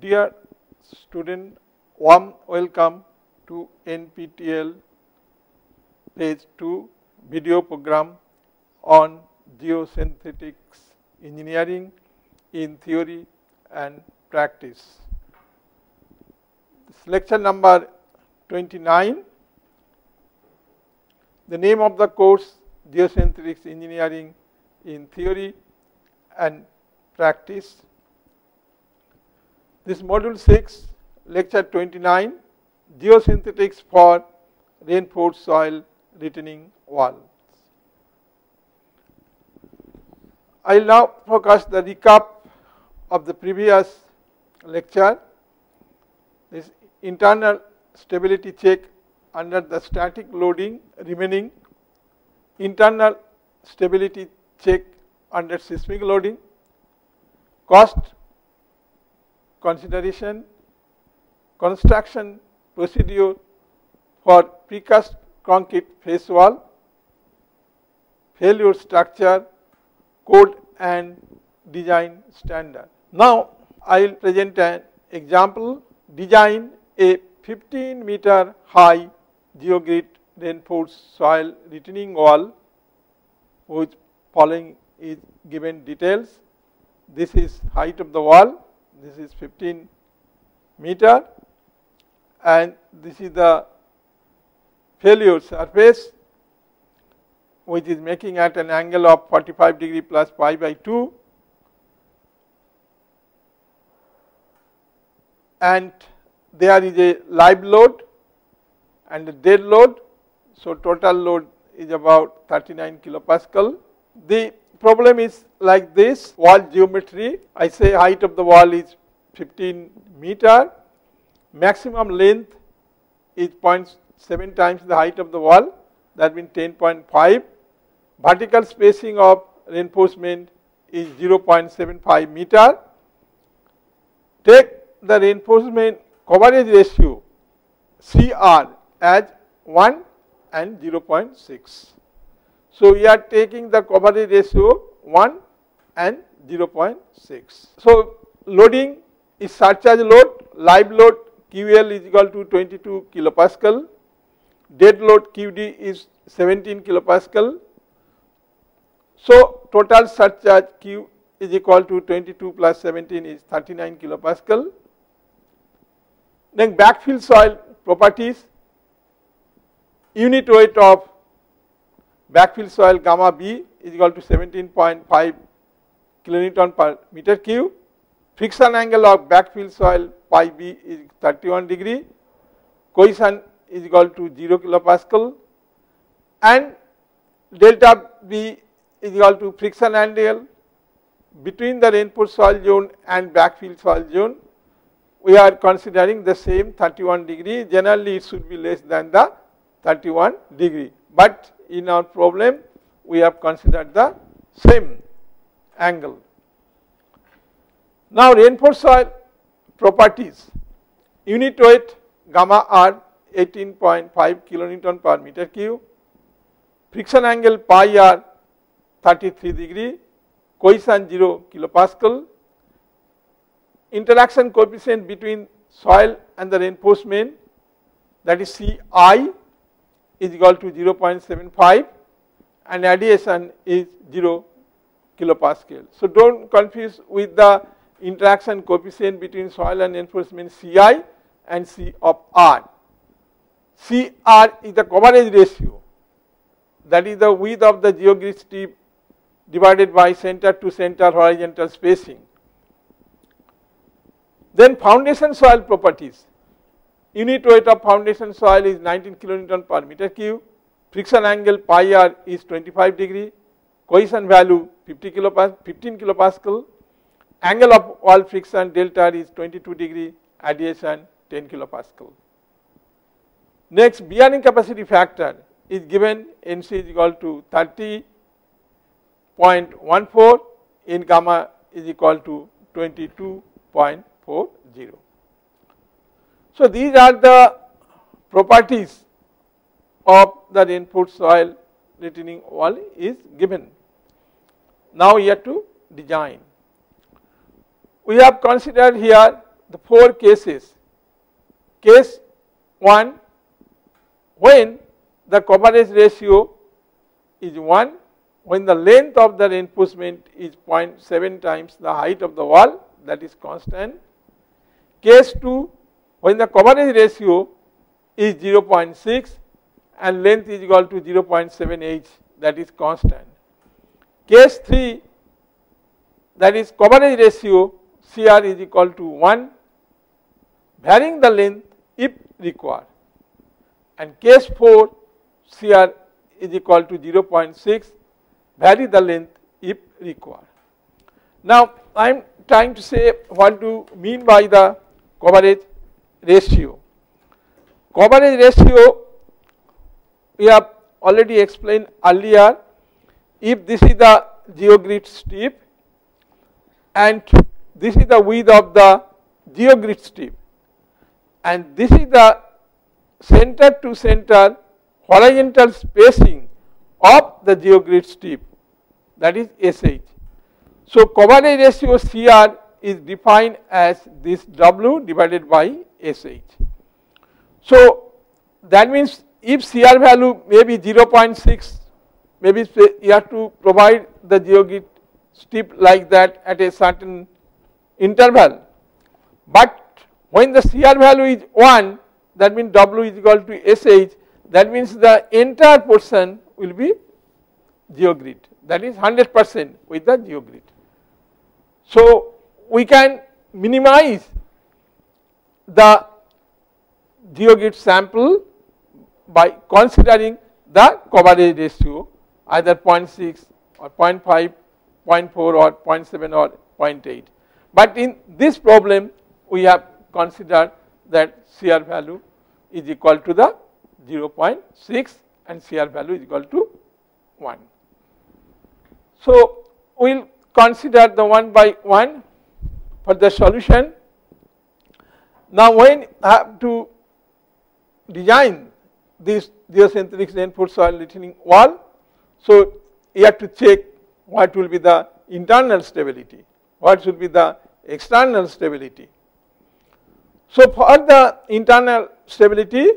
Dear student, warm welcome to NPTEL Phase 2 video program on geosynthetics engineering in theory and practice. This is lecture number 29. The name of the course, Geosynthetics Engineering in Theory and Practice. This module 6, lecture 29, Geosynthetics for Reinforced Soil Retaining Walls. I will now focus the recap of the previous lecture. This internal stability check under the static loading remaining, internal stability check under seismic loading, cost consideration, construction procedure for precast concrete face wall, failure structure, code and design standard. Now, I will present an example. Design a 15-meter high geogrid reinforced soil retaining wall, which following is given details. This is height of the wall. This is 15 meter, and this is the failure surface, which is making at an angle of 45 degree plus pi by 2, and there is a live load and a dead load. So total load is about 39 kilopascal. The problem is like this: wall geometry. I say height of the wall is 15 meter, maximum length is 0.7 times the height of the wall, that means 10.5. Vertical spacing of reinforcement is 0.75 meter. Take the reinforcement coverage ratio CR as 1 and 0.6. So, we are taking the coverage ratio 1 and 0.6. So, loading is surcharge load, live load QL is equal to 22 kilopascal, dead load QD is 17 kilopascal. So, total surcharge Q is equal to 22 plus 17 is 39 kilopascal. Then backfill soil properties, unit weight of backfill soil gamma B is equal to 17.5 kilonewton per meter cube. Friction angle of backfill soil pi B is 31 degree. Cohesion is equal to 0 kilopascal, and delta B is equal to friction angle between the reinforced soil zone and backfill soil zone. We are considering the same 31 degree. Generally, it should be less than the 31 degree, but in our problem we have considered the same angle. Now, reinforced soil properties: unit weight gamma R 18.5 kilonewton per meter cube, friction angle pi R 33 degree, cohesion 0 kilopascal, interaction coefficient between soil and the reinforcement, that is Ci is equal to 0.75, and adhesion is 0 kilopascal. So, do not confuse with the interaction coefficient between soil and reinforcement Ci and C of R. Cr is the coverage ratio, that is the width of the geogrid strip divided by center to center horizontal spacing. Then foundation soil properties: unit weight of foundation soil is 19 kilonewton per meter cube, friction angle pi R is 25 degree, cohesion value 15 kilopascal, angle of wall friction delta R is 22 degree, adhesion 10 kilopascal. Next, bearing capacity factor is given, NC is equal to 30.14, in gamma is equal to 22.40. So, these are the properties of the reinforced soil retaining wall is given. Now, we have to design. We have considered here the 4 cases. Case 1, when the coverage ratio is 1, when the length of the reinforcement is 0.7 times the height of the wall, that is constant. Case 2, when the coverage ratio is 0.6 and length is equal to 0.7h, that is constant. Case 3, that is coverage ratio CR is equal to 1, varying the length if required. And case 4, CR is equal to 0.6, vary the length if required. Now, I am trying to say what do you mean by the coverage ratio. Coverage ratio we have already explained earlier. If this is the geogrid strip and this is the width of the geogrid strip and this is the center to center horizontal spacing of the geogrid strip, that is SH. So, coverage ratio CR is defined as this W divided by SH. So, that means if CR value may be 0.6, maybe you have to provide the geogrid strip like that at a certain interval. But when the CR value is 1, that means W is equal to SH, that means the entire portion will be geogrid, that is 100% with the geogrid. So, we can minimize the geogrid sample by considering the coverage ratio either 0.6 or 0.5, 0.4 or 0.7 or 0.8. But in this problem we have considered that CR value is equal to the 0.6 and CR value is equal to 1. So, we will consider the one by one for the solution. Now, when I have to design this geocentric reinforced soil retaining wall, so you have to check what will be the internal stability, what should be the external stability. So, for the internal stability,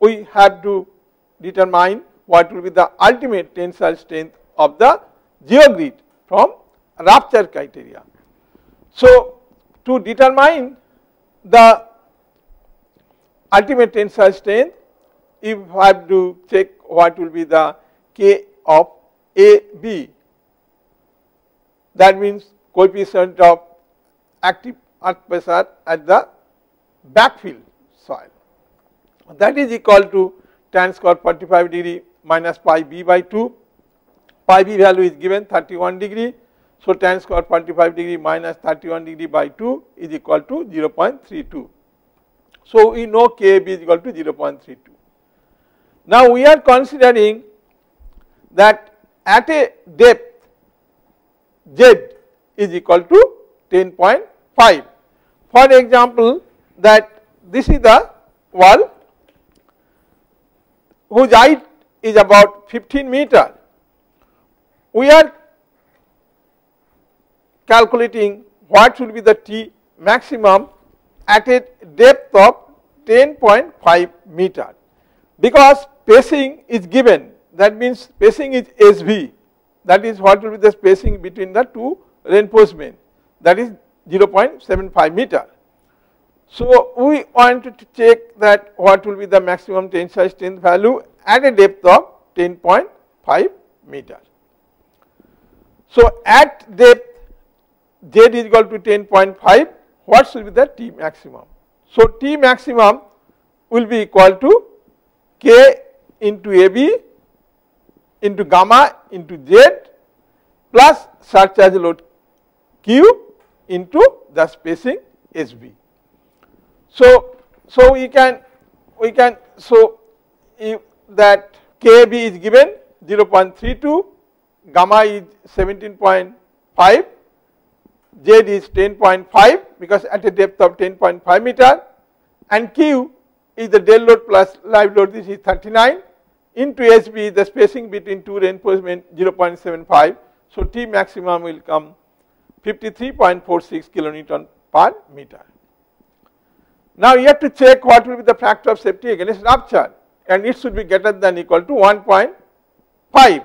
we have to determine what will be the ultimate tensile strength of the geogrid from rupture criteria. So, to determine the ultimate tensile strength, if I have to check what will be the K of AB, that means coefficient of active earth pressure at the backfill soil, that is equal to tan square 45 degree minus pi b by 2. Pi b value is given 31 degree. So, tan square 45 degree minus 31 degree by 2 is equal to 0.32. So, we know Kab is equal to 0.32. Now, we are considering that at a depth Z is equal to 10.5. For example, that this is the wall whose height is about 15 meter. We are calculating what should be the T maximum at a depth of 10.5 meter, because spacing is given, that means spacing is SV, that is what will be the spacing between the two reinforcement, that is 0.75 meter. So, we wanted to check that what will be the maximum tensile strength value at a depth of 10.5 meter. So, at depth Z is equal to 10.5, what should be the T maximum? So, T maximum will be equal to K into AB into gamma into Z plus surcharge load Q into the spacing SB. So, we can so if that Kb is given 0.32, gamma is 17.5, Z is 10.5 because at a depth of 10.5 meter, and Q is the del load plus live load, this is 39 into SB, the spacing between two reinforcement 0.75. So, T maximum will come 53.46 kilonewton per meter. Now you have to check what will be the factor of safety against rupture, and it should be greater than or equal to 1.5.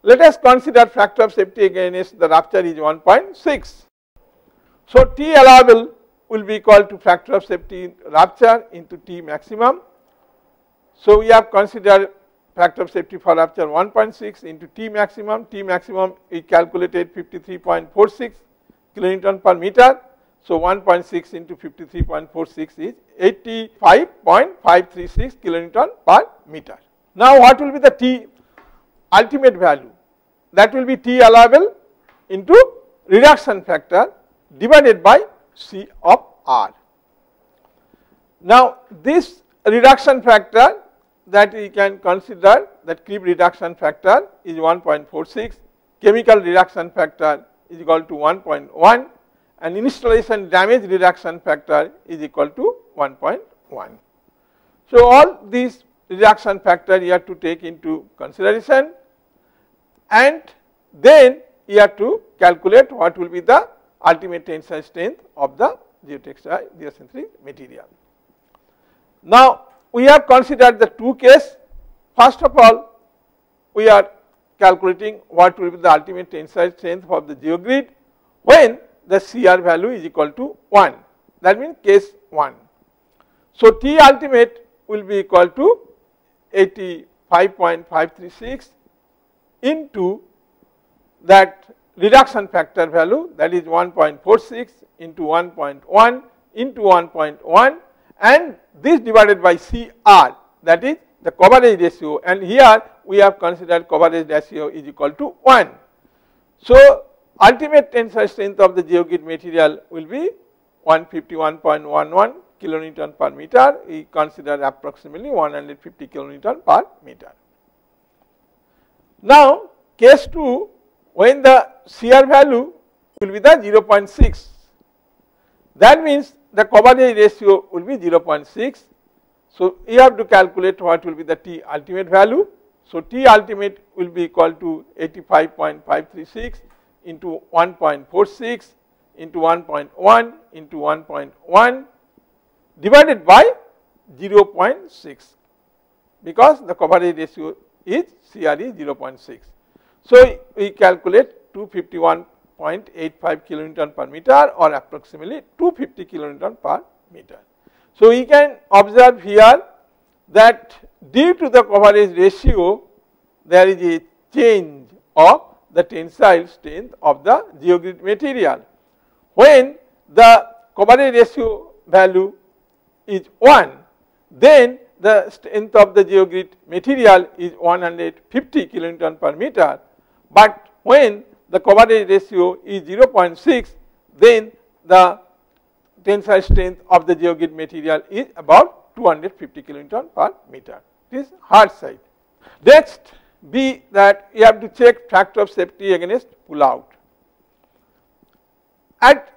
Let us consider factor of safety against the rupture is 1.6. So T allowable will be equal to factor of safety rupture into T maximum. So we have considered factor of safety for rupture 1.6 into T maximum. T maximum we calculated 53.46 kilonewton per meter. So 1.6 into 53.46 is 85.536 kilonewton per meter. Now what will be the T ultimate value? That will be T allowable into reduction factor divided by C of R. Now this reduction factor that we can consider, that creep reduction factor is 1.46, chemical reduction factor is equal to 1.1, and installation damage reduction factor is equal to 1.1. So all these reduction factor you have to take into consideration, and then you have to calculate what will be the ultimate tensile strength of the geotextile geocentric material. Now we have considered the two cases. First of all, we are calculating what will be the ultimate tensile strength of the geogrid when the CR value is equal to 1. That means case 1. So T ultimate will be equal to 85.536 into that reduction factor value, that is 1.46 into 1.1 into 1.1, and this divided by CR, that is the coverage ratio, and here we have considered coverage ratio is equal to 1. So ultimate tensile strength of the geogrid material will be 151.11 kilonewton per meter. We consider approximately 150 kilonewton per meter. Now case 2, when the CR value will be the 0.6, that means the coverage ratio will be 0.6. So you have to calculate what will be the T ultimate value. So T ultimate will be equal to 85.536 into 1.46 into 1.1 into 1.1 divided by 0.6, because the coverage ratio is CR is 0.6. So we calculate 251.85 kilonewton per meter, or approximately 250 kilonewton per meter. So we can observe here that due to the coverage ratio, there is a change of the tensile strength of the geogrid material. When the coverage ratio value is 1, then the strength of the geogrid material is 150 kilonewton per meter, but when the coverage ratio is 0.6, then the tensile strength of the geogrid material is about 250 kilonewton per meter. This is hard side. Next be that you have to check factor of safety against pull out. At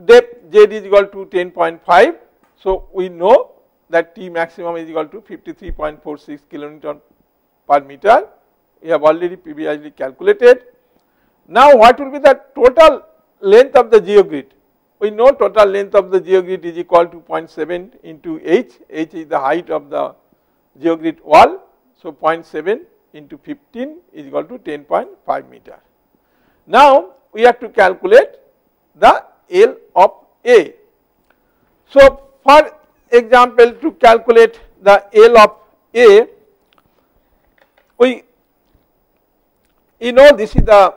depth Z is equal to 10.5, so we know that T maximum is equal to 53.46 kilonewton per meter. We have already previously calculated. Now what will be the total length of the geogrid? We know total length of the geogrid is equal to 0.7 into h. H is the height of the geogrid wall. So 0.7 into 15 is equal to 10.5 meter. Now we have to calculate the L of A. So for example, to calculate the L of A, you know this is the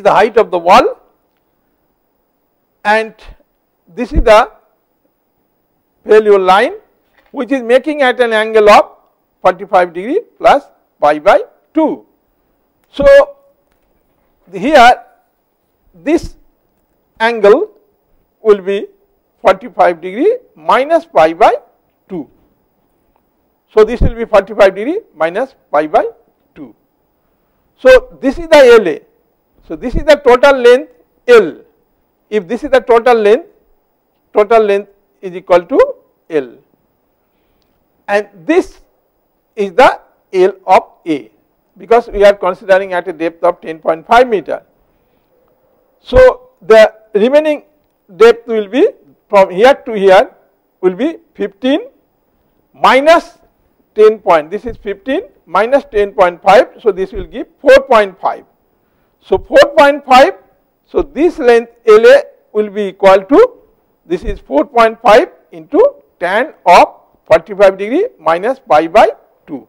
height of the wall, and this is the failure line, which is making at an angle of 45 degree plus pi by 2. So here this angle will be 45 degree minus pi by 2. So this will be 45 degree minus pi by 2. So this is the LA. So this is the total length L. If this is the total length is equal to L, and this is the L of A, because we are considering at a depth of 10.5 meter. So the remaining depth will be from here to here will be 15 minus 10 point. This is 15 minus 10.5. So, this will give 4.5. So, 4.5. So, this length LA will be equal to, this is 4.5 into tan of 45 degree minus pi by 2.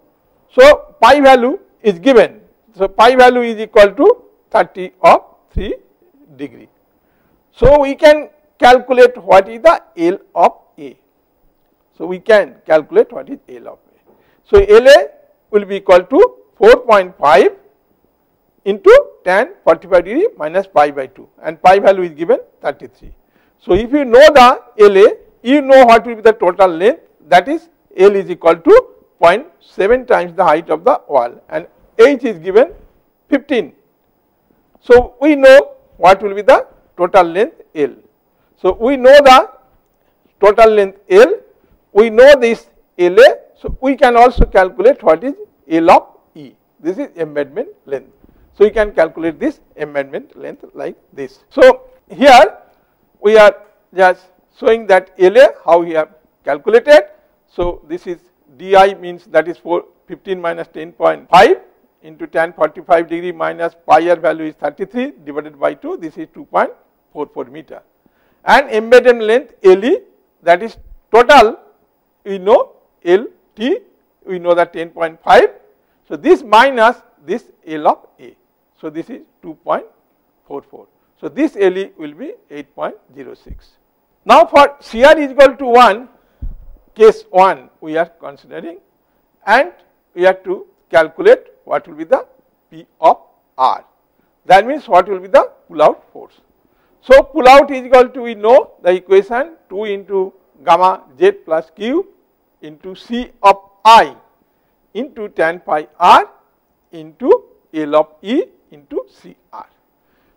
So, pi value is given. So, pi value is equal to 30 of 3 degree. So, we can calculate what is the L of A. So, we can calculate what is L of A. So, LA will be equal to 4.5 into tan 45 degree minus pi by 2, and pi value is given 33. So, if you know the LA, you know what will be the total length, that is L is equal to 0.7 times the height of the wall, and H is given 15. So, we know what will be the total length L. So, we know the total length L, we know this LA, so we can also calculate what is L of E. This is embedment length. So, you can calculate this embedment length like this. So, here we are just showing that LA how we have calculated. So, this is DI means that is 15 minus 10.5 into tan 45 degree minus pi r value is 33 divided by 2, this is 2.44 meter. And embedment length LE, that is total, we know LT, we know that 10.5. So, this minus this L of A. So, this is 2.44. So, this LE will be 8.06. Now, for CR is equal to 1, case 1 we are considering, and we have to calculate what will be the P of R. That means, what will be the pull out force. So, pull out is equal to, we know the equation 2 into gamma Z plus Q into C of I into tan pi R into L of E into CR.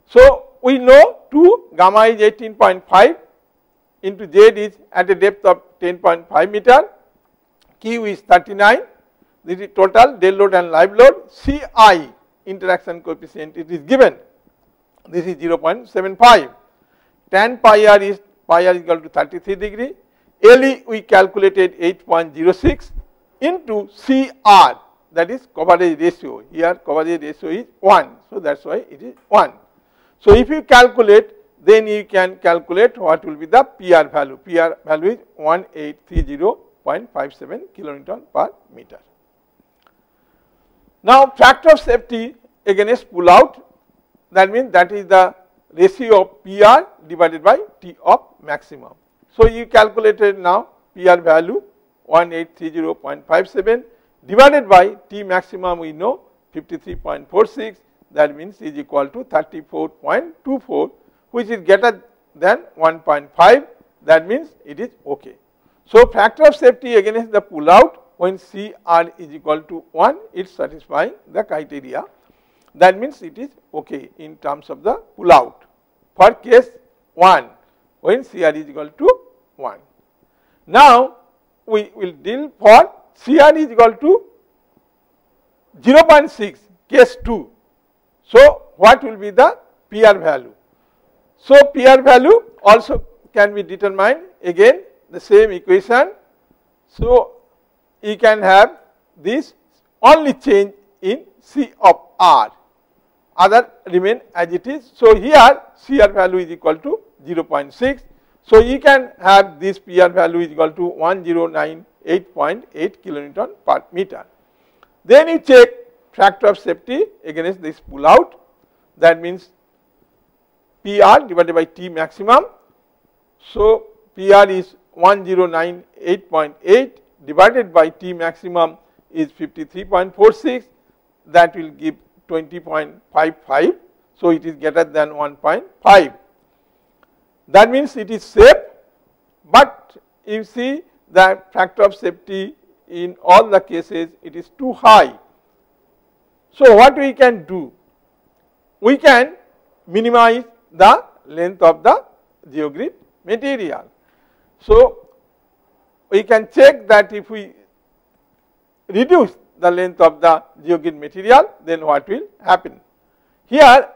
So, we know 2 gamma is 18.5 into Z is at a depth of 10.5 meter, Q is 39, this is total dead load and live load, CI interaction coefficient it is given, this is 0.75, tan pi r is equal to 33 degree, LE we calculated 8.06 into CR, that is coverage ratio, here coverage ratio is 1, so that is why it is 1. So, if you calculate, then you can calculate what will be the PR value. PR value is 1830.57 kilonewton per meter. Now, factor of safety against pull out, that means that is the ratio of PR divided by T of maximum. So, you calculated now PR value 1830.57 divided by T maximum, we know 53.46, that means is equal to 34.24, which is greater than 1.5, that means it is okay. So, factor of safety against the pull out when CR is equal to 1, it is satisfying the criteria, that means it is okay in terms of the pull out for case 1 when CR is equal to 1. Now, we will deal for CR is equal to 0.6 case 2. So, what will be the PR value? So, PR value also can be determined, again the same equation. So, you can have this only change in C of R, other remain as it is. So, here CR value is equal to 0.6. So, you can have this PR value is equal to 1098.8 kilonewton per meter. Then you check factor of safety against this pull out, that means PR divided by T maximum. So, PR is 1098.8 divided by T maximum is 53.46, that will give 20.55. So, it is greater than 1.5. That means it is safe, but you see that factor of safety in all the cases it is too high. So, what we can do? We can minimize the length of the geogrid material. So, we can check that if we reduce the length of the geogrid material, then what will happen? Here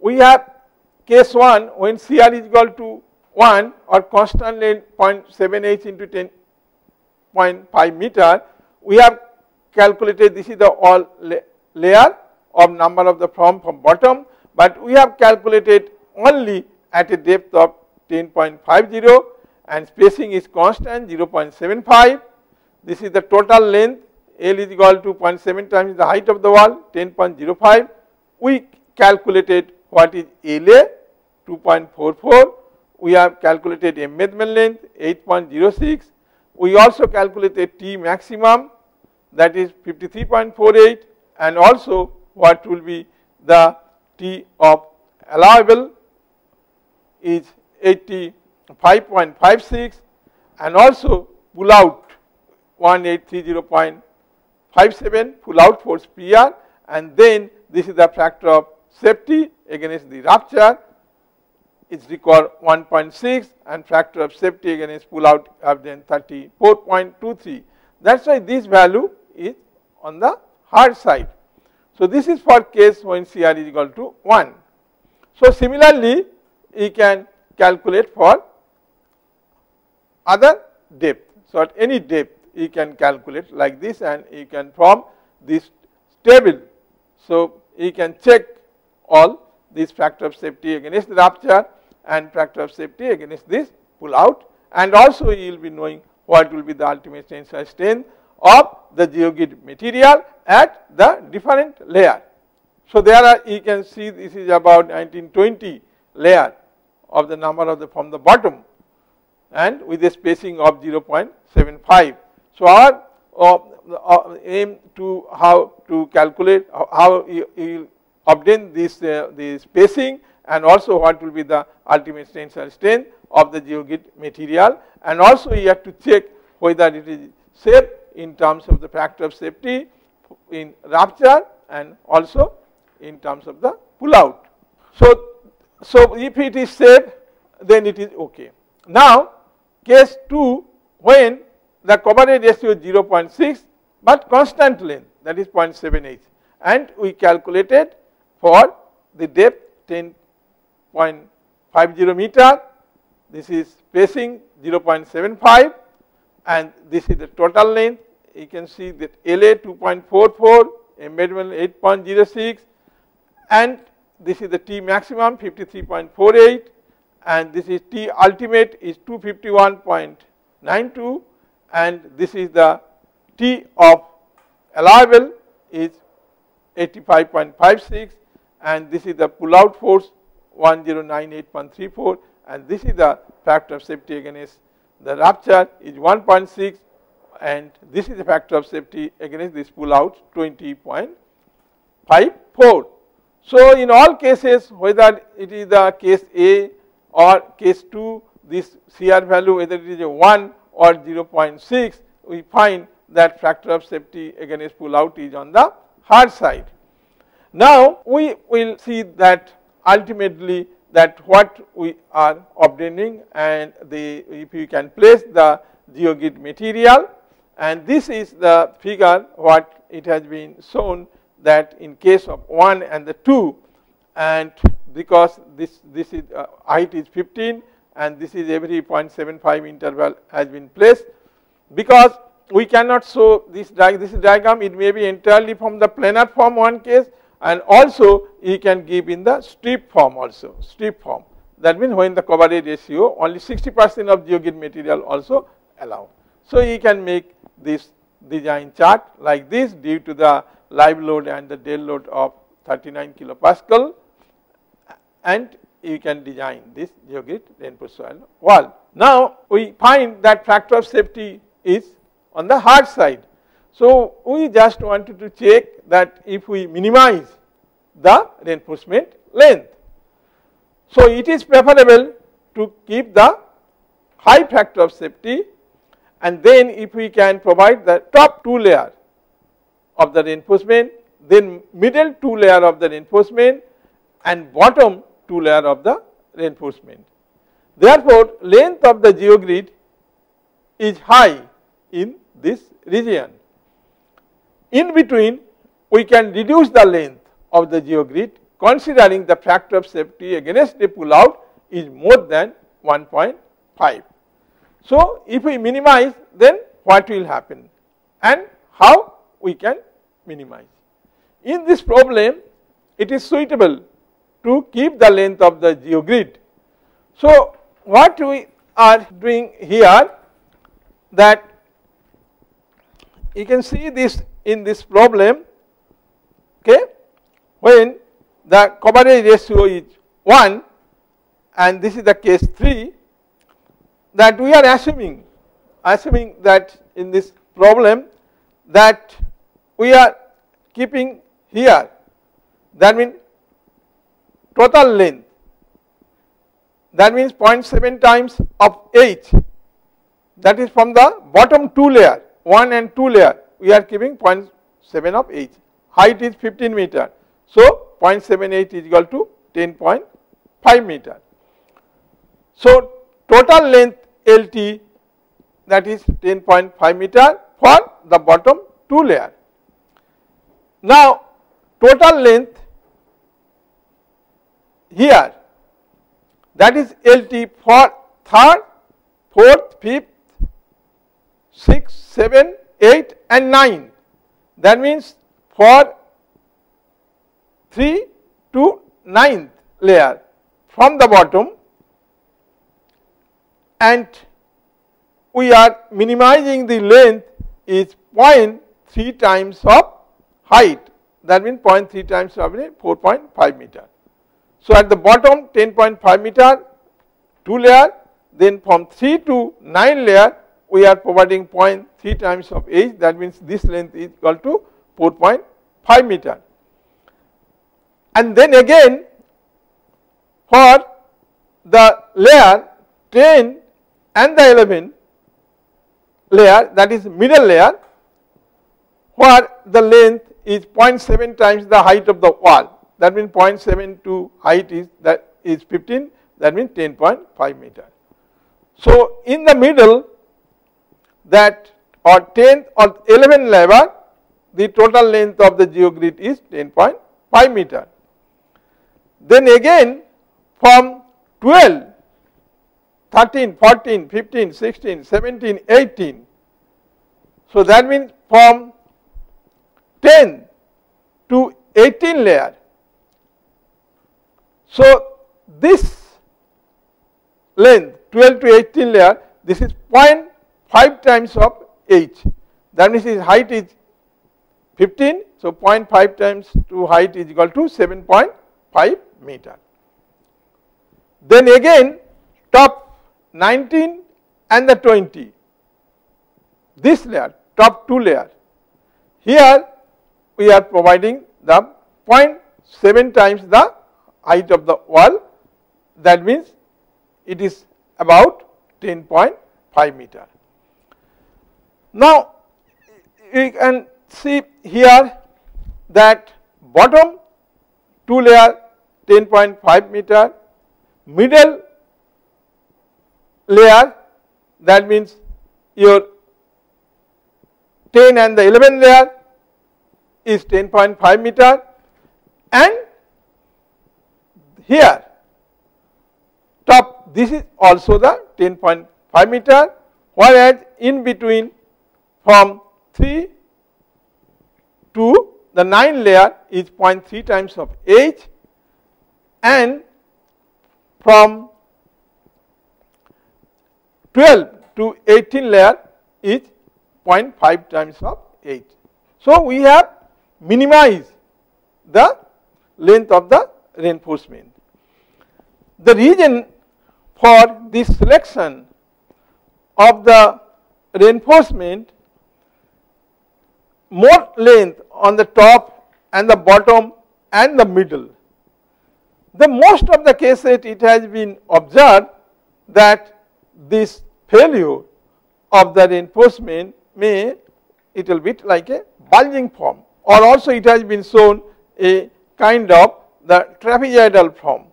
we have case 1 when CR is equal to 1 or constant length 0.78 into 10.5 meter, we have calculated this is the all layer of number of the from bottom, but we have calculated only at a depth of 10.50 and spacing is constant 0.75. This is the total length. L is equal to 0.7 times the height of the wall, 10.05. We calculated what is LA, 2.44. We have calculated embedment length, 8.06. We also calculated T maximum, that is 53.48, and also what will be the T of allowable is 85.56, and also pull out 1830.57 pull out force PR, and then this is the factor of safety against the rupture. It's required 1.6 and factor of safety against pull out have then 34.23. That's why this value is on the hard side. So this is for case when CR is equal to 1. So similarly, you can calculate for other depth. So at any depth you can calculate like this, and you can from this table. So you can check all this factor of safety against the rupture and factor of safety against this pull out, and also you will be knowing what will be the ultimate tensile strength of the geogrid material at the different layer. So there are, you can see this is about 1920 layer of the number of the from the bottom, and with a spacing of 0.75. So our aim to how to calculate how you obtain this the spacing, and also what will be the ultimate tensile strength of the geogrid material, and also you have to check whether it is safe in terms of the factor of safety in rupture and also in terms of the pull out. So if it is safe, then it is okay. Now case 2, when the coverage ratio is 0.6 but constant length, that is 0.78, and we calculated for the depth 10.50 meter, this is spacing 0.75, and this is the total length. You can see that LA 2.44, embedment 8.06, and this is the T maximum 53.48, and this is T ultimate is 251.92, and this is the T of allowable is 85.56, and this is the pull out force 1098.34, and this is the factor of safety against the rupture is 1.6, and this is the factor of safety against this pull out 20.54. So in all cases, whether it is the case A or case 2, this CR value whether it is a 1 or 0.6, we find that factor of safety against pull out is on the hard side. Now we will see that ultimately that what we are obtaining, and if you can place the geogrid material, and this is the figure what it has been shown that in case of 1 and the 2, and because this is height is 15 and this is every 0.75 interval has been placed, because we cannot show this diagram, it may be entirely from the planar form one case, and also you can give in the strip form also, strip form. That means when the coverage ratio only 60% of geogrid material also allowed. So you can make this design chart like this due to the live load and the dead load of 39 kilopascal, and you can design this geogrid reinforced soil wall. Now we find that factor of safety is on the hard side. So we just wanted to check that if we minimize the reinforcement length. So it is preferable to keep the high factor of safety, and then if we can provide the top 2 layer of the reinforcement, then middle 2 layer of the reinforcement, and bottom 2 layer of the reinforcement. Therefore, length of the geogrid is high in this region. In between, we can reduce the length of the geogrid considering the factor of safety against the pull out is more than 1.5. So, if we minimize, then what will happen and how we can minimize? In this problem, it is suitable to keep the length of the geogrid. So, what we are doing here, that you can see this in this problem, okay, when the coverage ratio is 1 and this is the case 3, that we are assuming that in this problem that we are keeping here, that means total length, that means 0.7 times of h, that is from the bottom 2 layer, 1 and 2 layer, we are keeping 0.7 of h. Height is 15 meter. So, 0.78 is equal to 10.5 meter. So, total length LT, that is 10.5 meter for the bottom 2 layer. Now, total length here, that is LT for third, fourth, fifth, 6, 7, 8 and 9. That means for 3 to 9th layer from the bottom, and we are minimizing the length is 0.3 times of height, that means 0.3 times of 4.5 meter. So, at the bottom 10.5 meter 2 layer, then from 3 to 9 layer we are providing 0.3 times of h, that means this length is equal to 4.5 meter. And then again for the layer 10 and the 11 layer, that is middle layer, where the length is 0.7 times the height of the wall, that means 0.7 to height is 15, that means 10.5 meter. So, in the middle, that or 10th or 11th layer, the total length of the geogrid is 10.5 meter. Then again from 12, 13, 14, 15, 16, 17, 18. So, that means from 10 to 18 layer. So, this length 12 to 18 layer, this is 0.5 times of h, that means his height is 15. So, 0.5 times to height is equal to 7.5 meter. Then again top 19 and the 20, this layer, top 2 layer, here we are providing the 0.7 times the height of the wall, that means it is about 10.5 meter. Now, you can see here that bottom 2 layer 10.5 meter, middle layer, that means your 10 and the 11 layer is 10.5 meter, and here top, this is also the 10.5 meter, whereas in between from 3 to the 9 layer is 0.3 times of h, and from 12 to 18 layer is 0.5 times of h. So, we have minimized the length of the reinforcement. The reason for this selection of the reinforcement, more length on the top and the bottom and the middle. The most of the cases it has been observed that this failure of the reinforcement may little bit like a bulging form, or also it has been shown a kind of the trapezoidal form.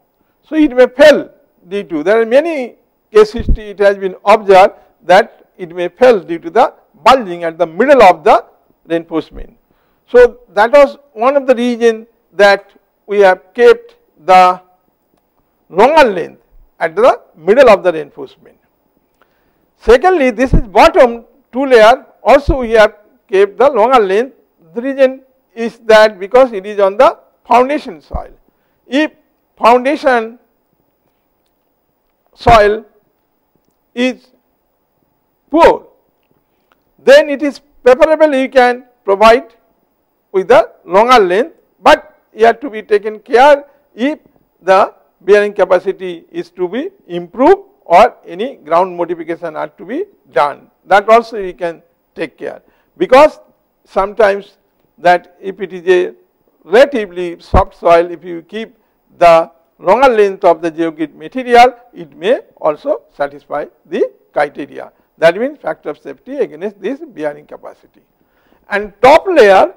So, it may fail due to, there are many case history it has been observed that it may fail due to the bulging at the middle of the reinforcement. So, that was one of the reasons that we have kept the longer length at the middle of the reinforcement. Secondly, this is bottom 2 layer, also we have kept the longer length. The reason is that because it is on the foundation soil. If foundation soil is poor, then it is preferable you can provide with the longer length, but you have to be taken care if the bearing capacity is to be improved or any ground modification are to be done. That also you can take care, because sometimes that if it is a relatively soft soil, if you keep the longer length of the geogrid material, it may also satisfy the criteria. That means factor of safety against this bearing capacity. And top layer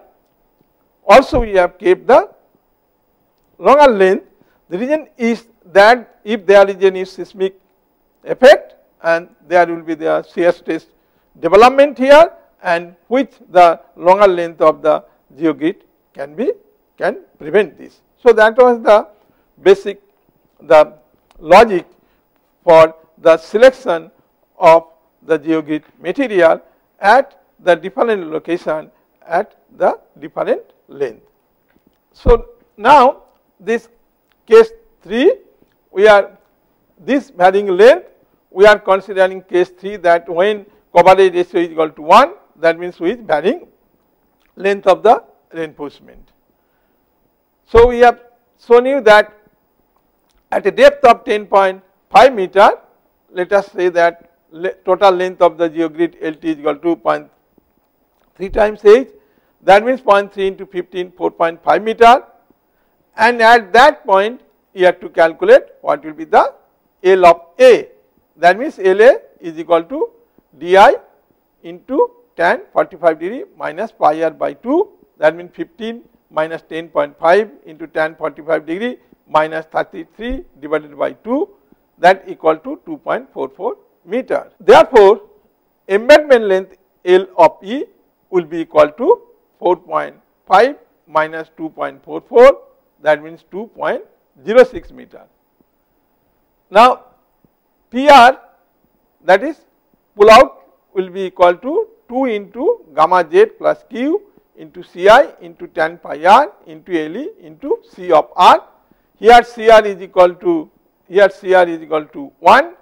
also we have kept the longer length. The reason is that if there is any seismic effect and there will be the shear stress development here, and which the longer length of the geogrid can prevent this. So that was the basic logic for the selection of the geogrid material at the different location at the different length. So now this case 3, we are this varying length, we are considering case 3 that when coverage ratio is equal to 1, that means with varying length of the reinforcement. So we have shown you that at a depth of 10.5 meter, let us say that total length of the geogrid LT is equal to 0.3 times h, that means 0.3 into 15, 4.5 meter, and at that point you have to calculate what will be the L of A. That means LA is equal to di into tan 45 degree minus pi r by 2, that means 15 minus 10.5 into tan 45 degree minus 33 divided by 2, that equal to 2.44 meter. Therefore, embedment length L of E will be equal to 4.5 minus 2.44, that means 2.06 meter. Now, PR, that is pull out, will be equal to 2 into gamma z plus q into Ci into tan pi r into Le into C of r. Here Cr is equal to 1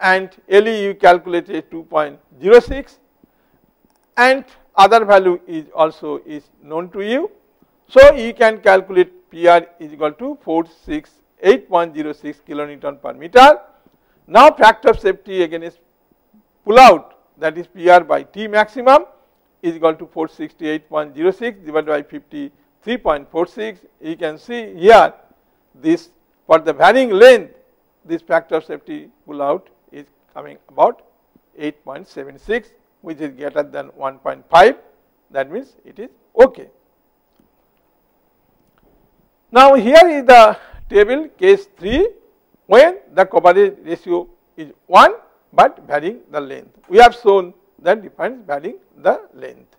and Le you calculated 2.06, and other value is also known to you. So you can calculate PR is equal to 468.06 kilonewton per meter. Now factor of safety against pull out, that is PR by T maximum, is equal to 468.06 divided by 53.46. You can see here this for the varying length, this factor of safety pull out is coming about 8.76, which is greater than 1.5, that means it is okay. Now here is the table case 3 when the coverage ratio is 1 but varying the length. We have shown that defines varying the length.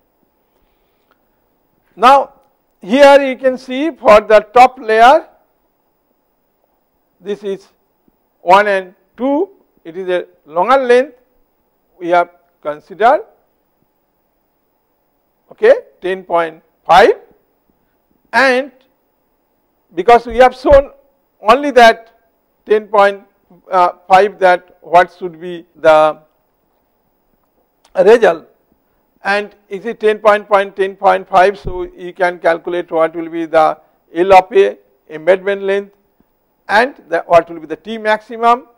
Now here you can see for the top layer, this is 1 and 2, it is a longer length, we have considered 10.5, and because we have shown only that 10.5 that what should be the result, and is it 10.5, so you can calculate what will be the L of A embedment length, and what will be the T maximum,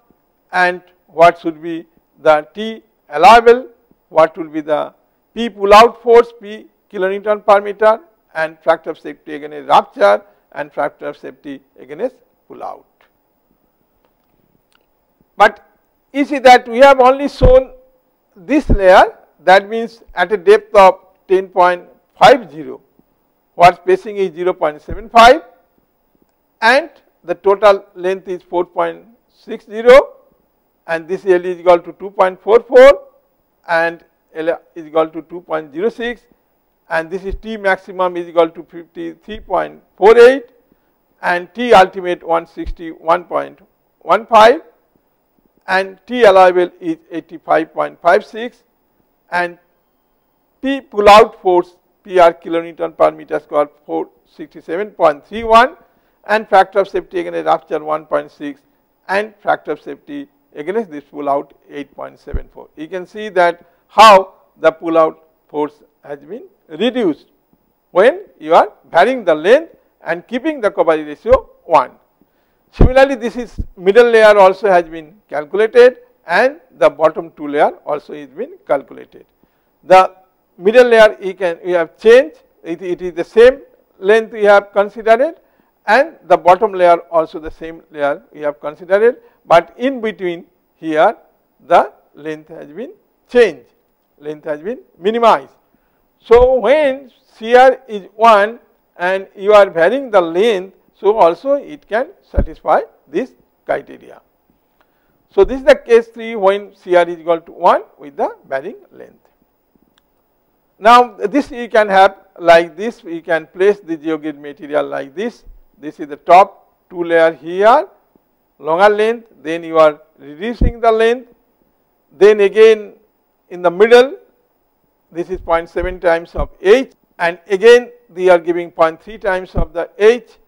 and what should be the T allowable, what will be the P pull out force, P kilonewton per meter, and factor of safety against rupture and factor of safety against pull out. But you see that we have only shown this layer, that means at a depth of 10.50, what spacing is 0.75 and the total length is 4.60, and this L is equal to 2.44 and L is equal to 2.06, and this is T maximum is equal to 53.48 and T ultimate 161.15, and T allowable is 85.56 and P pull out force PR kilonewton per meter square 467.31 and factor of safety against rupture 1.6 and factor of safety against this pull out 8.74. You can see that how the pull out force has been reduced when you are varying the length and keeping the coverage ratio 1. Similarly, this is middle layer also has been calculated and the bottom two layer also is been calculated. The middle layer you have changed, it is the same length we have considered and the bottom layer also the same layer we have considered, but in between here the length has been changed, length has been minimized. So, when shear is 1 and you are varying the length, so also it can satisfy this criteria. So, this is the case 3 when shear is equal to 1 with the varying length. Now, this you can have like this, we can place the geogrid material like this. This is the top two layer here, longer length, then you are reducing the length, then again in the middle this is 0.7 times of h and again they are giving 0.3 times of the h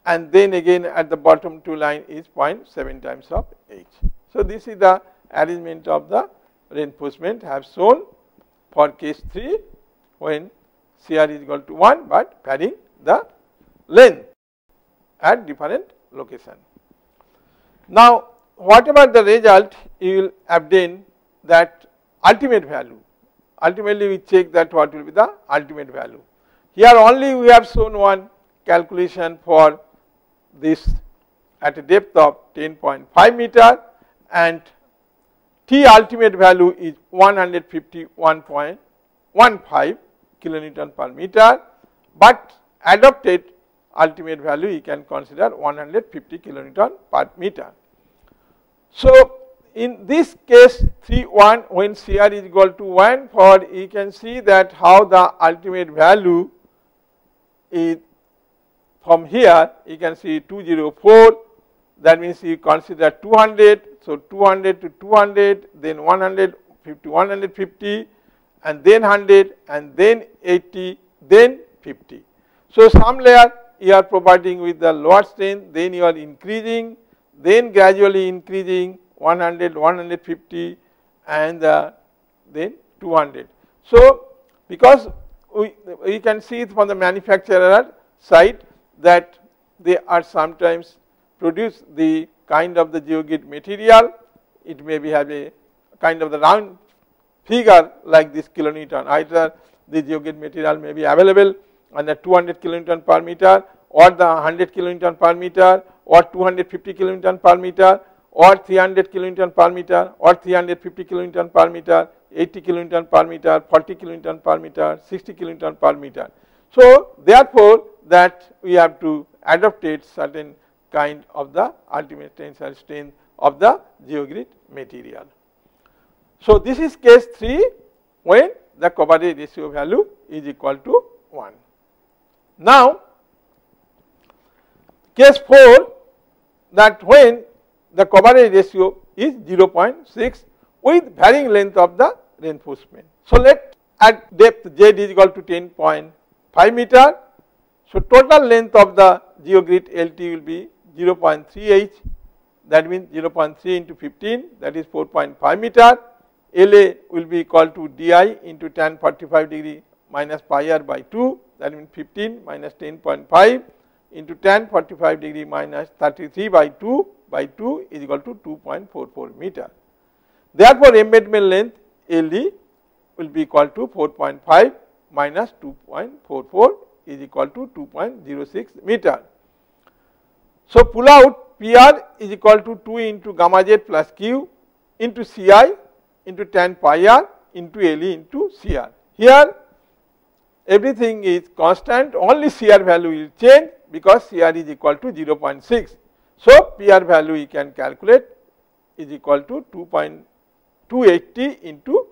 and then again at the bottom two line is 0.7 times of h. So, this is the arrangement of the reinforcement have shown for case 3 when shear is equal to 1, but varying the length at different location. Now, whatever the result you will obtain that ultimate value, ultimately we check that what will be the ultimate value. Here only we have shown one calculation for this at a depth of 10.5 meter and T ultimate value is 151.15 kilonewton per meter, but adopted ultimate value you can consider 150 kilonewton per meter. So, in this case 3.1 when shear is equal to 1 for you can see that how the ultimate value is from here you can see 204, that means you consider 200. So, 200 to 200, then 150, 150 and then 100 and then 80, then 50. So, some layer you are providing with the lower strength, then you are increasing, then gradually increasing 100, 150 and then 200. So, because we can see it from the manufacturer side that they are sometimes produce the kind of the geogrid material, it may be have a kind of the round figure like this kilonewton, either the geogrid material may be available under 200 kilonewton per meter or the 100 kilonewton per meter or 250 kilonewton per meter or 300 kilonewton per meter or 350 kilonewton per meter, 80 kilonewton per meter, 40 kilonewton per meter, 60 kilonewton per meter. So, therefore, that we have to adaptate certain kind of the ultimate tensile strength of the geogrid material. So, this is case 3 when the coverage ratio value is equal to 1. Now, case 4 that when the coverage ratio is 0.6 with varying length of the reinforcement. So, let at depth z is equal to 10.5 meter. So, total length of the geogrid LT will be 0.3 h, that means 0.3 into 15, that is 4.5 meter. LA will be equal to di into tan 45 degree minus pi r by 2, that means 15 minus 10.5 into tan 45 degree minus 33 by 2 is equal to 2.44 meter. Therefore, embedment length LE will be equal to 4.5 minus 2.44 is equal to 2.06 meter. So, pull out PR is equal to 2 into gamma z plus Q into Ci into tan pi r into LE into CR. Here everything is constant, only CR value will change because CR is equal to 0.6. So, PR value you can calculate is equal to 2.280 into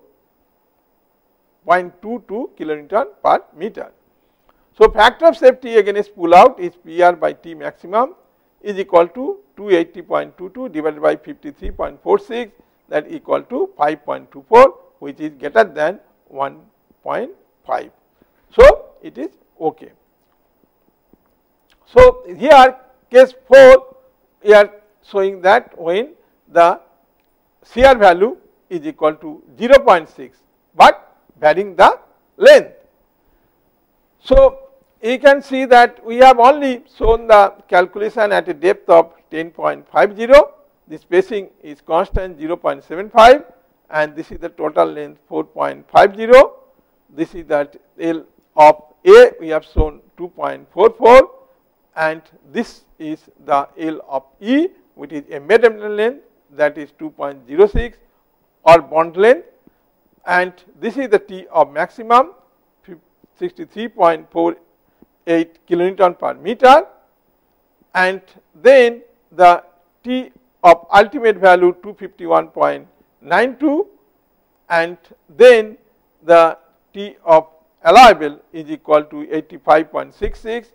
0.22 kilonewton per meter. So, factor of safety against pull out is PR by T maximum is equal to 280.22 divided by 53.46, that equal to 5.24, which is greater than 1.5. So, it is okay. So, here case 4 we are showing that when the shear value is equal to 0.6, but varying the length. So, you can see that we have only shown the calculation at a depth of 10.50, the spacing is constant 0.75, and this is the total length 4.50. This is that L of A, we have shown 2.44, and this is the L of E, which is embedded length, that is 2.06 or bond length, and this is the T of maximum 63.48 kilonewton per meter, and then the T of ultimate value 251.92, and then the T of allowable is equal to 85.66,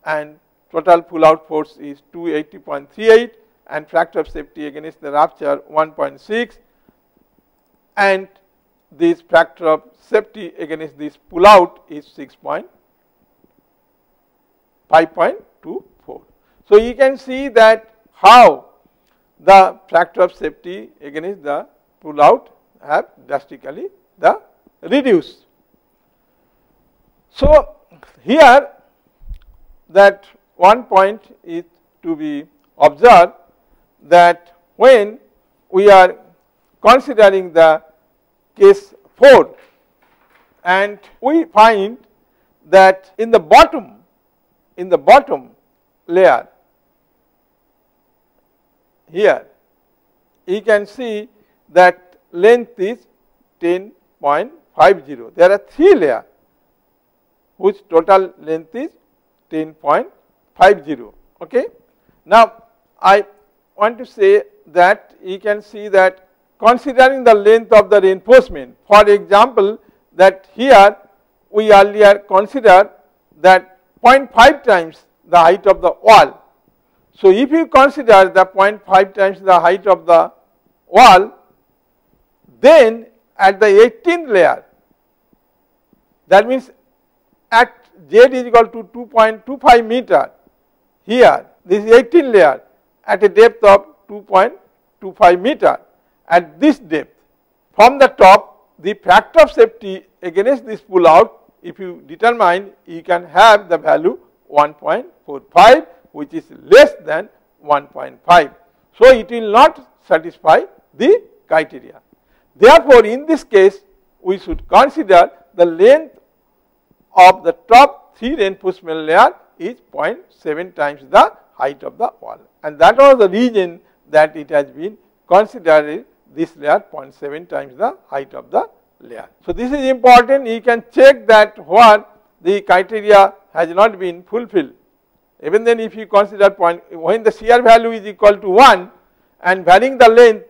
and total pull out force is 280.38, and factor of safety against the rupture 1.6, and this factor of safety against this pull out is 5.24. So, you can see that how the factor of safety against the pull out have drastically reduced. So, here that one point is to be observed, that when we are considering the case 4, and we find that in the bottom layer here, you can see that length is 10.50. There are 3 layers whose total length is 10.50. Okay. Now, I want to say that you can see that considering the length of the reinforcement, for example, that here we earlier considered that 0.5 times the height of the wall. So, if you consider the 0.5 times the height of the wall, then at the 18th layer, that means at Z is equal to 2.25 meter, here this is 18th layer at a depth of 2.25 meter. At this depth, from the top, the factor of safety against this pull out, if you determine, you can have the value 1.45, which is less than 1.5. So, it will not satisfy the criteria. Therefore, in this case, we should consider the length of the top 3 reinforcement layer is 0.7 times the height of the wall, and that was the reason that it has been considered this layer 0.7 times the height of the layer. So, this is important. You can check that what the criteria has not been fulfilled. Even then, if you consider when the shear value is equal to 1 and varying the length,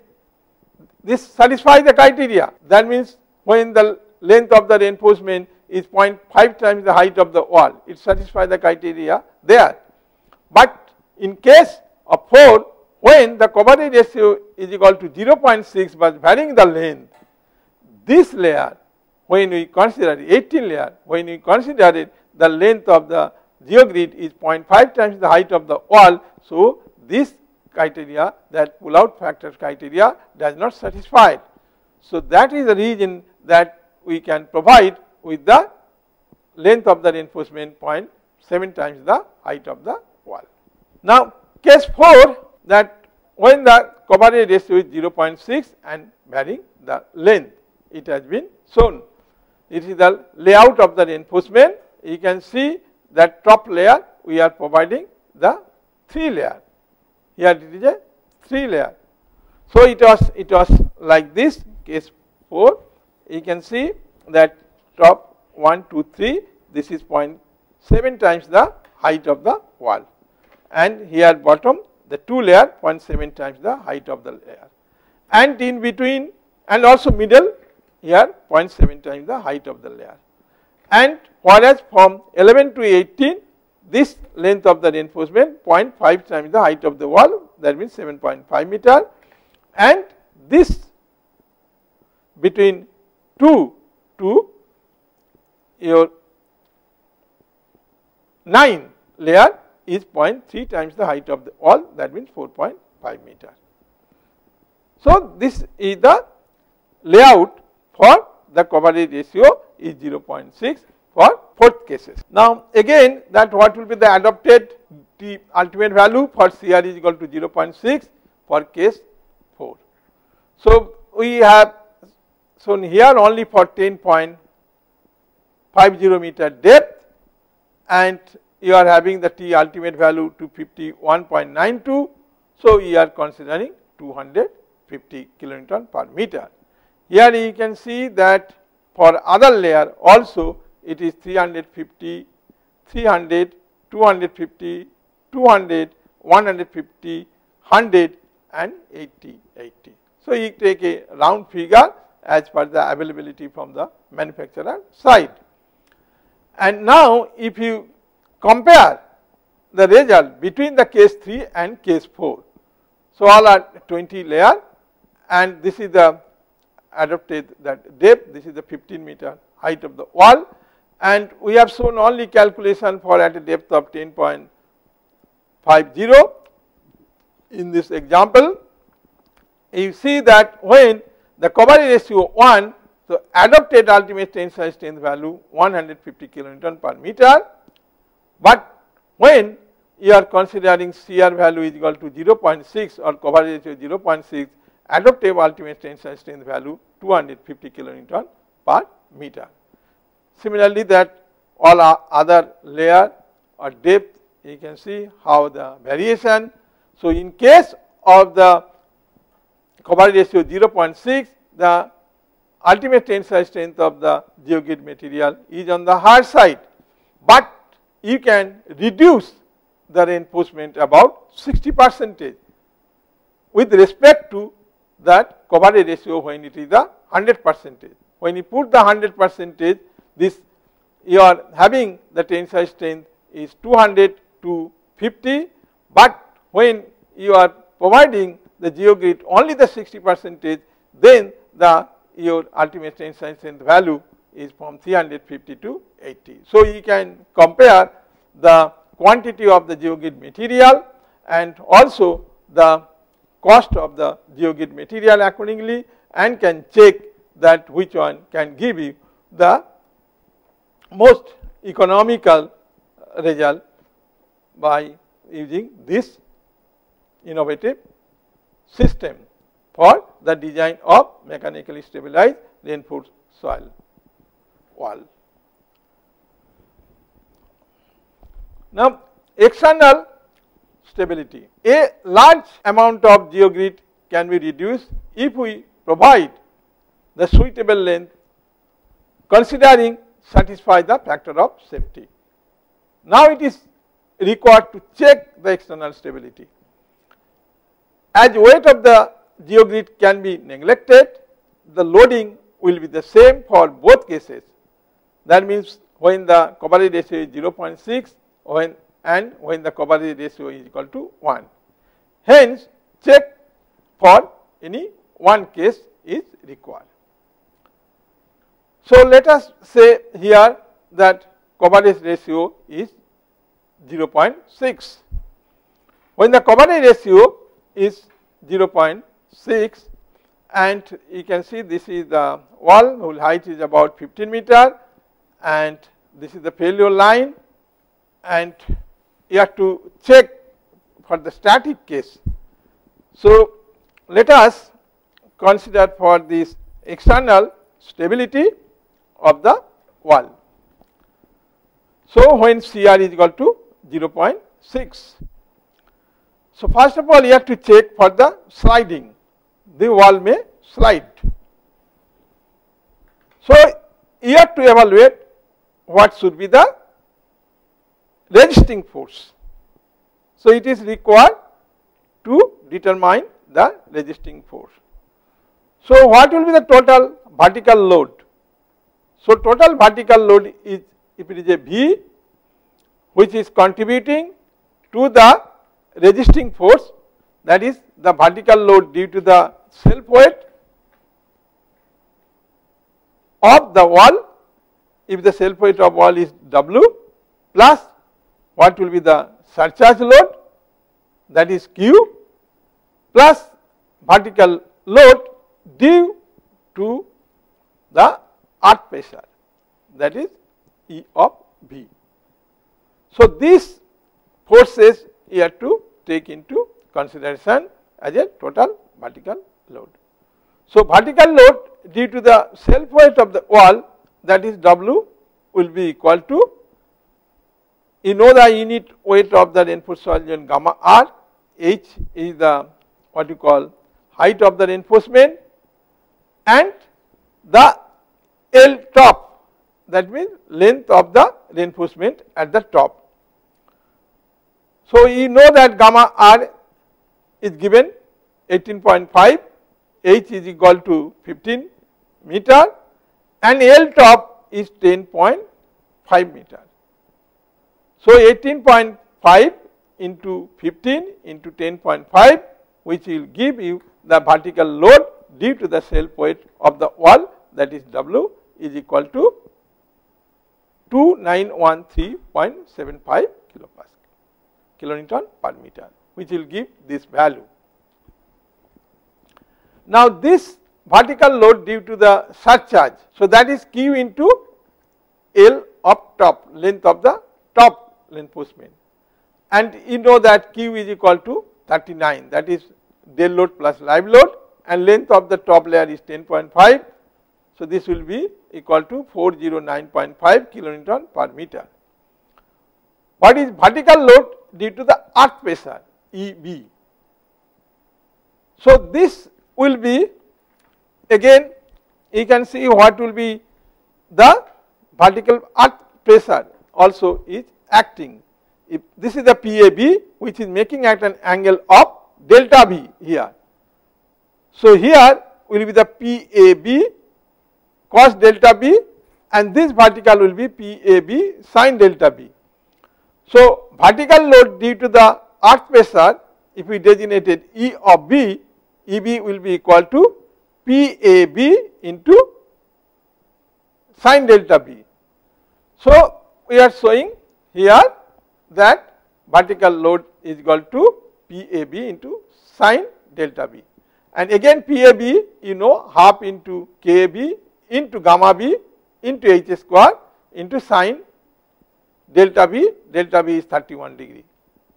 this satisfies the criteria. That means, when the length of the reinforcement is 0.5 times the height of the wall, it satisfies the criteria there. But in case of 4, when the coverage ratio is equal to 0.6 but varying the length, this layer, when we consider it, 18 layer, when we consider it, the length of the geogrid is 0.5 times the height of the wall. So, this criteria, that pull out factor criteria, does not satisfy it. So, that is the reason that we can provide with the length of the reinforcement 0.7 times the height of the wall. Now, case 4, that when the coverage ratio is 0.6 and varying the length, it has been shown. It is the layout of the reinforcement. You can see that top layer we are providing the 3 layer. Here it is a 3 layer. So, it was like this, case 4. You can see that top 1, 2, 3, this is 0.7 times the height of the wall, and here bottom the 2 layer 0.7 times the height of the layer, and in between and also middle here 0.7 times the height of the layer. And whereas from 11 to 18, this length of the reinforcement 0.5 times the height of the wall, that means 7.5 meter, and this between 2 to your 9 layer is 0.3 times the height of the wall, that means 4.5 meter. So, this is the layout for the coverage ratio is 0.6 for 4th cases. Now, again that what will be the adopted the ultimate value for CR is equal to 0.6 for case 4. So, we have shown here only for 10.50 meter depth, and you are having the T ultimate value to 51.92. So, we are considering 250 kilonewton per meter. Here you can see that for other layer also it is 350, 300, 250, 200, 150, 100 and 80, 80. So, you take a round figure as per the availability from the manufacturer side. And now, if you compare the result between the case 3 and case 4. So, all are 20 layer, and this is the adopted that depth, this is the 15 meter height of the wall, and we have shown only calculation for at a depth of 10.50 in this example. You see that when the coverage ratio 1, so adopted ultimate tensile strength value 150 kilonewton per meter, but when you are considering CR value is equal to 0.6 or coverage ratio 0.6, adoptive ultimate tensile strength value 250 kilonewton per meter. Similarly, that all other layer or depth, you can see how the variation. So, in case of the coverage ratio 0.6, the ultimate tensile strength of the geogrid material is on the hard side, but you can reduce the reinforcement about 60% with respect to that coverage ratio when it is the 100%. When you put the 100%, this you are having the tensile strength is 200 to 50, but when you are providing the geogrid only the 60%, then the your ultimate tensile strength value is from 350 to 80. So, you can compare the quantity of the geogrid material and also the cost of the geogrid material accordingly, and can check that which one can give you the most economical result by using this innovative system for the design of mechanically stabilized reinforced soil wall. Now, external stability. A large amount of geogrid can be reduced if we provide the suitable length considering satisfy the factor of safety. Now, it is required to check the external stability. As weight of the geogrid can be neglected, the loading will be the same for both cases. That means, when the coverage ratio is 0.6 when the coverage ratio is equal to 1. Hence, check for any one case is required. So, let us say here that coverage ratio is 0.6. When the coverage ratio is 0.6, and you can see this is the wall whose height is about 15 meter, and this is the failure line, and you have to check for the static case. So, let us consider for this external stability of the wall. So, when CR is equal to 0.6. So, first of all, you have to check for the sliding, the wall may slide. So, you have to evaluate what should be the resisting force. So, it is required to determine the resisting force. So, what will be the total vertical load? So, total vertical load is, if it is a V, which is contributing to the resisting force, that is the vertical load due to the self weight of the wall, if the self weight of wall is W, plus what will be the surcharge load, that is Q, plus vertical load due to the earth pressure, that is E of V. So these forces you have to take into consideration as a total vertical load. So vertical load due to the self weight of the wall, that is W, will be equal to, you know the unit weight of the reinforced soil joint gamma R, H is the what you call height of the reinforcement, and the L top, that means length of the reinforcement at the top. So you know that gamma R is given 18.5, H is equal to 15 meter, and L top is 10.5 meter. So 18.5 into 15 into 10.5, which will give you the vertical load due to the self weight of the wall, that is W, is equal to 2913.75 kilonewton per meter, which will give this value. Now this vertical load due to the surcharge, so that is Q into L of top, length of the top reinforcement, and you know that Q is equal to 39, that is dead load plus live load, and length of the top layer is 10.5. So this will be equal to 409.5 kilonewton per meter. What is vertical load due to the earth pressure, EB? So this will be, again you can see what will be the vertical earth pressure also is acting. If this is the PAB, which is making at an angle of delta V here. So here will be the PAB cos delta B, and this vertical will be PAB sin delta B. So vertical load due to the earth pressure, if we designated E of B, EB will be equal to PAB into sin delta B. So we are showing here that vertical load is equal to PAB into sin delta B, and again PAB, you know, half into KB into gamma B into H square into sin delta B is 31 degree.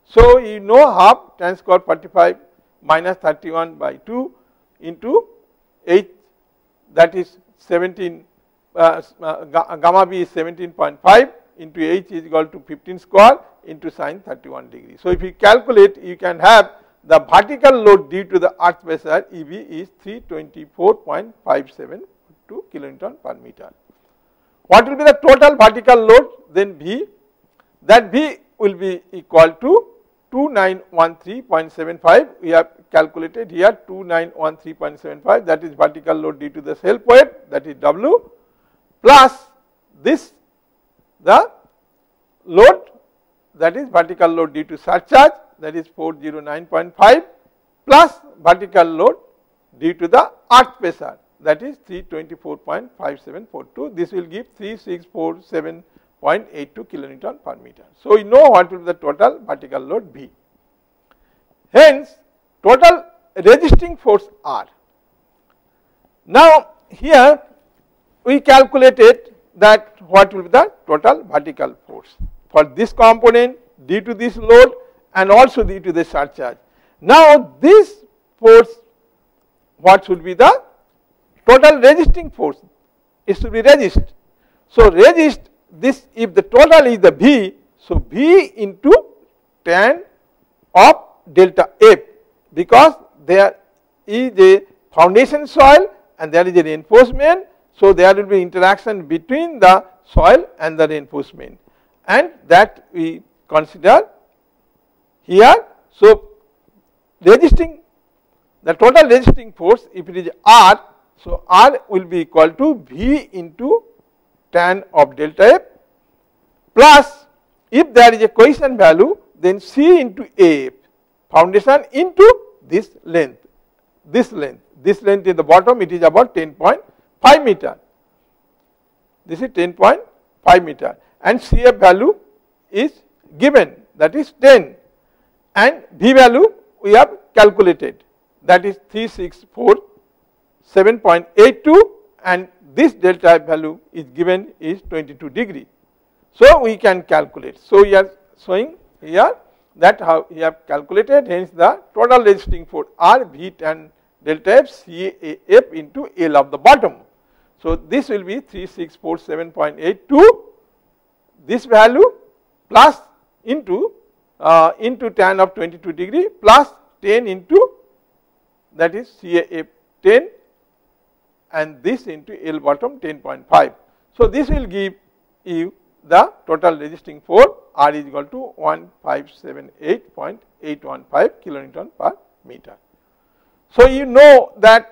So you know half tan square 45 minus 31 by 2 into H, that is 17, gamma B is 17.5 into H is equal to 15 square into sin 31 degree. So if you calculate, you can have the vertical load due to the earth pressure EB is 324.572 kilonewton per meter. What will be the total vertical load? Then V, that V will be equal to 2913.75. We have calculated here 2913.75, that is vertical load due to the self weight, that is W, plus this the load, that is vertical load due to surcharge, that is 409.5, plus vertical load due to the earth pressure, that is 324.5742. This will give 3647.82 kilonewton per meter. So we know what will be the total vertical load V. Hence total resisting force R. Now here we calculated that what will be the total vertical force for this component due to this load and also due to the surcharge. Now this force, what should be the total resisting force? It should be resist. So resist this, if the total is the V, so V into tan of delta F, because there is a foundation soil and there is a reinforcement. So there will be interaction between the soil and the reinforcement, and that we consider here. So resisting, the total resisting force, if it is R, so R will be equal to V into tan of delta F, plus if there is a cohesion value, then C into AF foundation into this length. This length in the bottom, it is about 10.5 meter. This is 10.5 meter, and CF value is given, that is 10, and V value we have calculated, that is 3647.82, and this delta F value is given is 22 degree. So we can calculate. So we are showing here that how we have calculated, hence the total resisting force R V tan delta F CAF into L of the bottom. So this will be 3647.82, this value plus into tan of 22 degree plus 10 into, that is CAF 10, and this into L bottom 10.5. So this will give you the total resisting force R is equal to 1578.815 kilonewton per meter. So you know that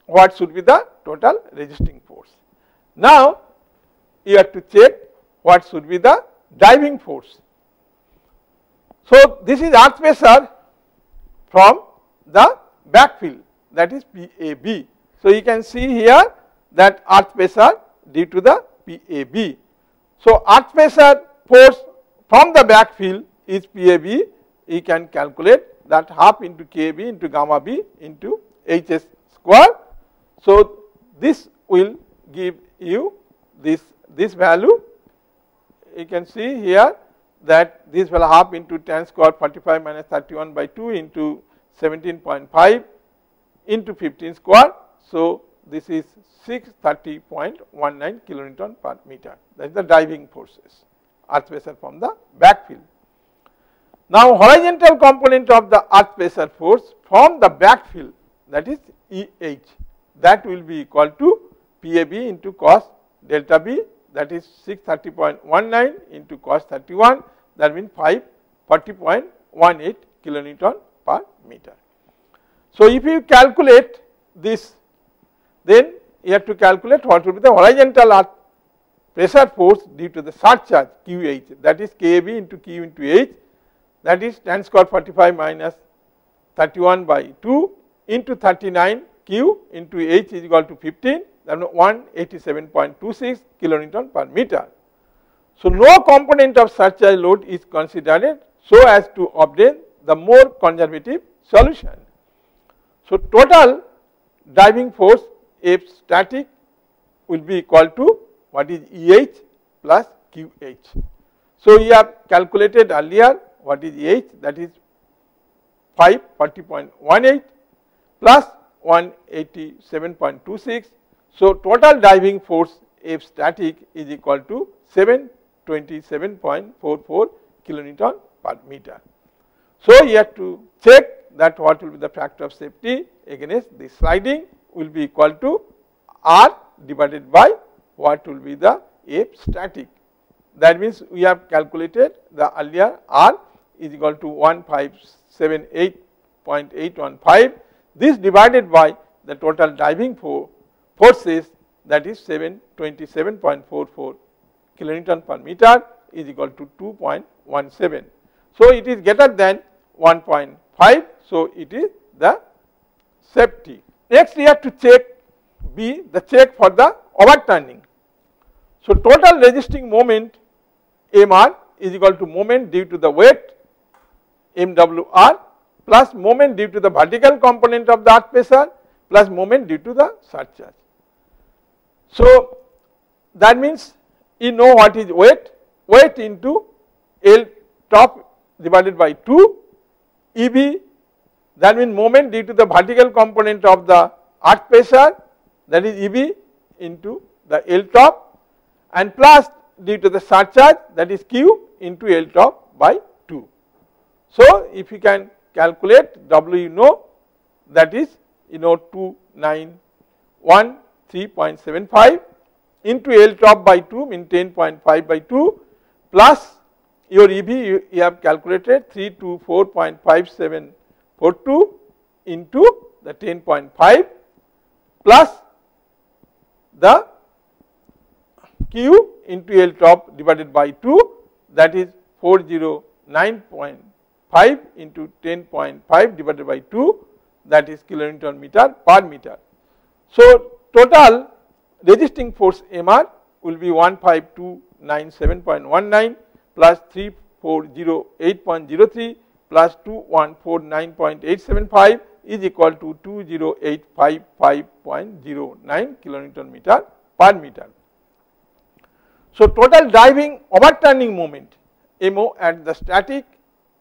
what should be the total resisting force. Now you have to check what should be the driving force. So this is earth pressure from the backfill, that is PAB. So you can see here that earth pressure due to the PAB. So earth pressure force from the backfill is PAB. You can calculate that half into KB into gamma B into HS square. So this will give you this value. You can see here that this will half into tan square 45 minus 31 by 2 into 17.5 into 15 square. So this is 630.19 kilonewton per meter. That is the driving forces, earth pressure from the backfill. Now horizontal component of the earth pressure force from the backfill, that is EH, that will be equal to PAB into cos delta B, that is 630.19 into cos 31, that means 540.18 kilonewton per meter. So if you calculate this, then you have to calculate what will be the horizontal earth pressure force due to the surcharge QH, that is KAB into Q into H, that is tan square 45 minus 31 by 2 into 39 Q into H is equal to 15, that means 187.26 kilonewton per meter. So no component of surcharge load is considered so as to obtain the more conservative solution. So total driving force F static will be equal to what is EH plus QH. So we have calculated earlier what is EH, that is 540.18 plus 187.26. So total driving force F static is equal to 727.44 kilonewton per meter. So you have to check that what will be the factor of safety against the sliding will be equal to R divided by what will be the F static. That means we have calculated the earlier R is equal to 1578.815. This divided by the total driving forces, that is 727.44 kilonewton per meter is equal to 2.17. So it is greater than 1.5. So it is the safety. Next we have to check B, the check for the overturning. So total resisting moment MR is equal to moment due to the weight MWR plus moment due to the vertical component of the earth pressure plus moment due to the surcharge. So that means you know what is weight, weight into L top divided by 2 EB, that means moment due to the vertical component of the earth pressure, that is EB into the L top, and plus due to the surcharge, that is Q into L top by 2. So if you can calculate W, you know, that is 2913.75 into L top by 2 means 10.5 by 2 plus your EB you have calculated 324.5742 into the 10.5 plus the Q into L top divided by 2, that is 409.5 into 10.5 divided by 2, that is kilonewton meter per meter. So total resisting force MR will be 15297.19 plus 3408.03 plus 2149.875 is equal to 20855.09 kilonewton meter per meter. So total driving overturning moment MO at the static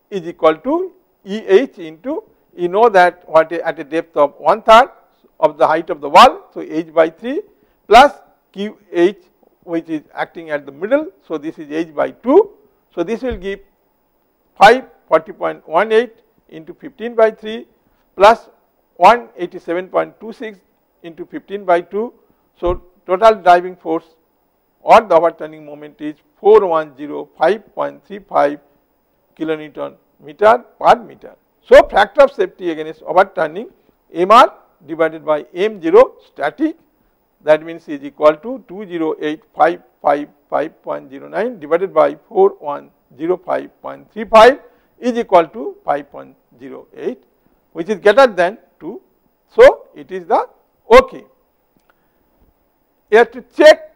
is equal to EH into, you know that what at a depth of 1/3 of the height of the wall, so H by 3 plus QH which is acting at the middle, so this is H by 2. So this will give 540.18 into 15 by 3 plus 187.26 into 15 by 2. So total driving force or the overturning moment is 4105.35 kilonewton meter per meter. So factor of safety against overturning MR divided by M0 static, that means is equal to 208,555.09 divided by 4105.35 is equal to 5.08, which is greater than 2. So it is the OK. You have to check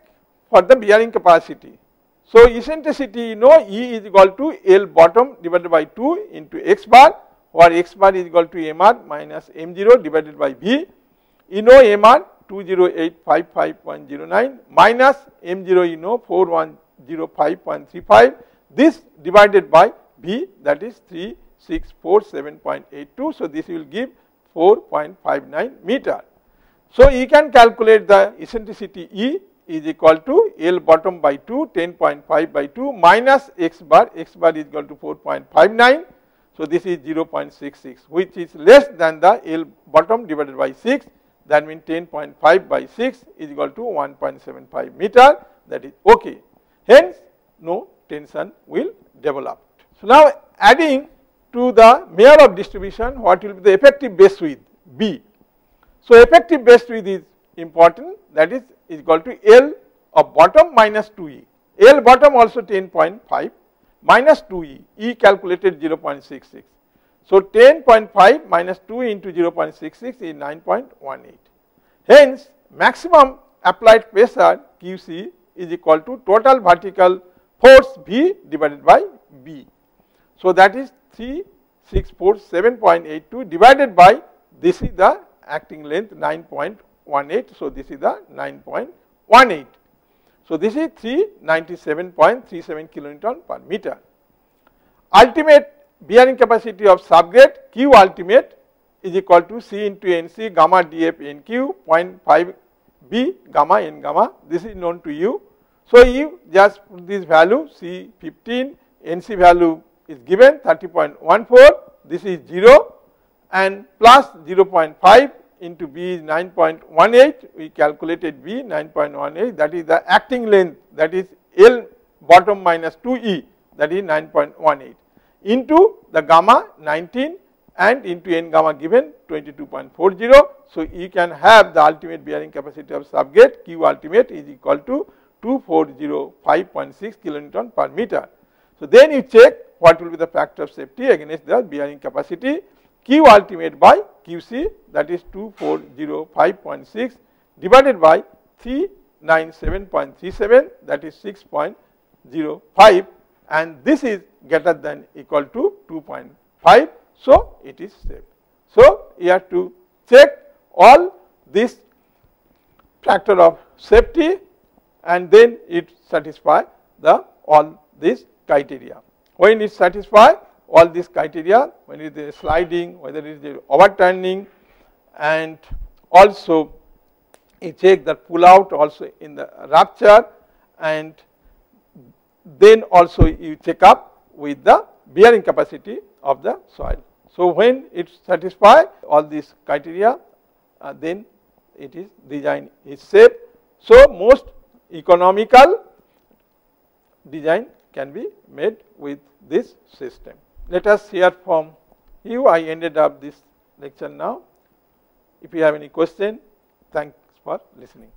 for the bearing capacity. So eccentricity, you know, E is equal to L bottom divided by 2 into x bar, or x bar is equal to MR minus M0 divided by V. You know MR 20855.09 minus M0, you know 4105.35, this divided by V, that is 3647.82. So this will give 4.59 meter. So you can calculate the eccentricity E is equal to L bottom by 2, 10.5 by 2 minus x bar is equal to 4.59. So this is 0.66, which is less than the L bottom divided by 6, that means 10.5 by 6 is equal to 1.75 meter, that is OK. Hence no tension will develop. So now adding to the measure of distribution, what will be the effective base width B. So effective base width is important, that is equal to L of bottom minus 2E. L bottom also 10.5 minus 2E, E calculated 0.66. So 10.5 minus 2 into 0.66 is 9.18. Hence maximum applied pressure QC is equal to total vertical force V divided by B. So that is 3647.82 divided by, this is the acting length 9.18. So this is the 9.18. So this is 397.37 kilonewton per meter. Ultimate bearing capacity of subgrade Q ultimate is equal to C into NC gamma DF NQ 0.5 B gamma N gamma. This is known to you. So you just put this value C 15, NC value is given 30.14. This is 0 and plus 0.5 into B is 9.18. We calculated B 9.18. That is the acting length, that is L bottom minus 2E, that is 9.18 into the gamma 19 and into N gamma given 22.40. So you can have the ultimate bearing capacity of subgrade Q ultimate is equal to 2405.6 kilonewton per meter. So then you check what will be the factor of safety against the bearing capacity Q ultimate by QC, that is 2405.6 divided by 397.37, that is 6.05, and this is greater than equal to 2.5. So it is safe. So you have to check all this factor of safety and then it satisfy the all this criteria. When it satisfy all these criteria, when it is sliding, whether it is overturning, and also you check the pull out also in the rupture, and then also you check up with the bearing capacity of the soil. So when it satisfy all these criteria, then it is design is safe. So most economical design can be made with this system. Let us hear from you. I ended up this lecture now. If you have any question, thanks for listening.